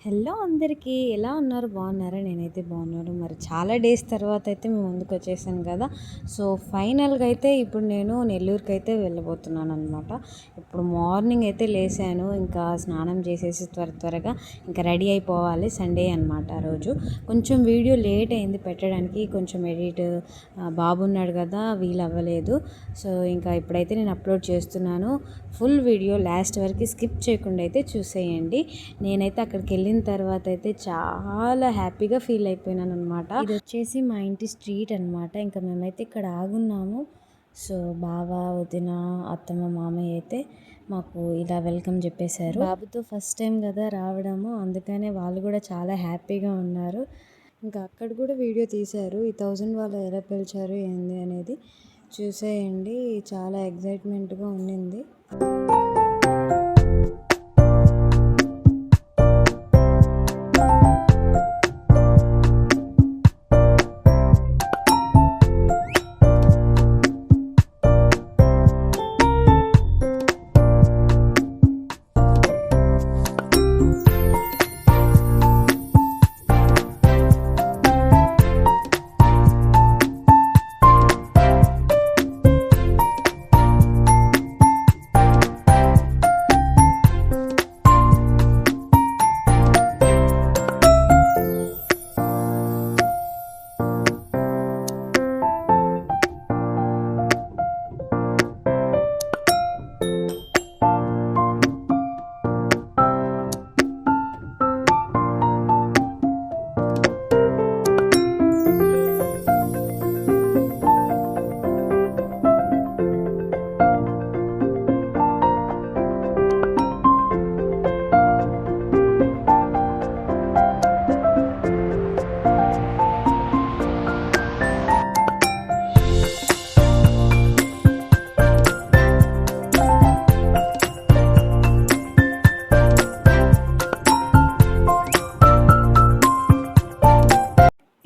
Hello అందరికీ ఎలా ఉన్నారు? బాగున్నారా? నేనైతే బాగున్నాను. మరి చాలా డేస్ తర్వాత అయితే మేము ముందుకు వచ్చేసాను కదా. సో ఫైనల్గా అయితే ఇప్పుడు నేను నెల్లూరుకి అయితే వెళ్ళబోతున్నాను అనమాట. ఇప్పుడు మార్నింగ్ అయితే లేసాను, ఇంకా స్నానం చేసేసి త్వరగా ఇంకా రెడీ అయిపోవాలి. సండే అనమాట ఆ రోజు. కొంచెం వీడియో లేట్ అయింది పెట్టడానికి, కొంచెం ఎడిట్ బాబు ఉన్నాడు కదా, వీలు అవ్వలేదు. సో ఇంకా ఇప్పుడైతే నేను అప్లోడ్ చేస్తున్నాను. ఫుల్ వీడియో లాస్ట్ వరకు స్కిప్ చేయకుండా అయితే చూసేయండి. నేనైతే అక్కడికి వెళ్ళిన తర్వాత అయితే చాలా హ్యాపీగా ఫీల్ అయిపోయినాను అనమాట. ఇది వచ్చేసి మా ఇంటి స్ట్రీట్ అనమాట. ఇంకా మేమైతే ఇక్కడ ఆగున్నాము. సో బావ, వదిన, అత్తమ్మ, మామయ్య అయితే మాకు ఇలా వెల్కమ్ చెప్పేశారు. బాబుతో ఫస్ట్ టైం కదా రావడము, అందుకనే వాళ్ళు కూడా చాలా హ్యాపీగా ఉన్నారు. ఇంకా అక్కడ కూడా వీడియో తీశారు. ఈ 1000 వాళ్ళు ఎలా పిలిచారు ఏంది అనేది చూసేయండి. చాలా ఎగ్జైట్మెంట్గా ఉండింది.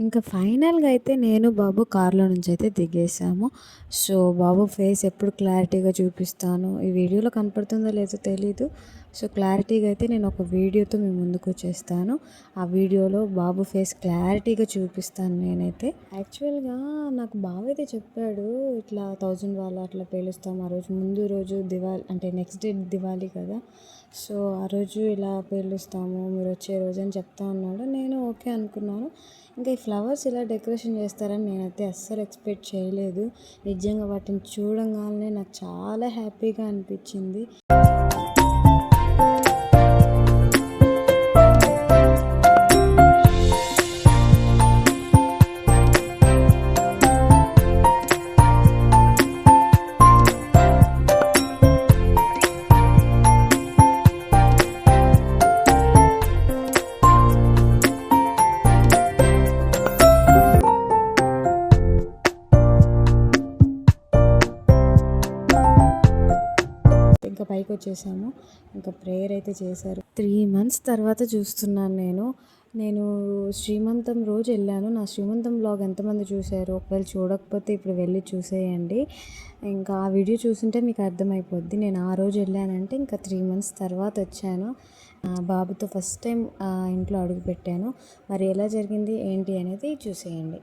ఇంకా ఫైనల్గా అయితే నేను బాబు కార్లో నుంచి అయితే దిగేసాము. సో బాబు ఫేస్ ఎప్పుడు క్లారిటీగా చూపిస్తాను, ఈ వీడియోలో కనపడుతుందో లేదో తెలీదు. సో క్లారిటీగా అయితే నేను ఒక వీడియోతో మీ ముందుకు వచ్చేస్తాను. ఆ వీడియోలో బాబు ఫేస్ క్లారిటీగా చూపిస్తాను నేనైతే. యాక్చువల్గా నాకు బాబు అయితే చెప్పాడు, ఇట్లా 1000 వాళ్ళు అట్లా పేలుస్తాం ఆ రోజు, ముందు రోజు దివాళీ అంటే నెక్స్ట్ డే దివాళీ కదా. సో ఆ రోజు ఇలా పేలుస్తాము, మీరు వచ్చే రోజు అని చెప్తా ఉన్నాడు. నేను ఓకే అనుకున్నాను. ఇంకా ఈ ఫ్లవర్స్ ఇలా డెకరేషన్ చేస్తారని నేనైతే అస్సలు ఎక్స్పెక్ట్ చేయలేదు. నిజంగా వాటిని చూడంగానే నాకు చాలా హ్యాపీగా అనిపించింది. ఇంకా పైకి వచ్చేసాము. ఇంకా ప్రేయర్ అయితే చేశారు. 3 months తర్వాత చూస్తున్నాను నేను శ్రీమంతం రోజు వెళ్ళాను. నా శ్రీమంతం బ్లాగ్ ఎంతమంది చూశారు? ఒకవేళ చూడకపోతే ఇప్పుడు వెళ్ళి చూసేయండి. ఇంకా ఆ వీడియో చూస్తుంటే మీకు అర్థమైపోద్ది. నేను ఆ రోజు వెళ్ళానంటే ఇంకా 3 months తర్వాత వచ్చాను. బాబుతో ఫస్ట్ టైం ఇంట్లో అడుగు పెట్టాను. మరి ఎలా జరిగింది ఏంటి అనేది చూసేయండి.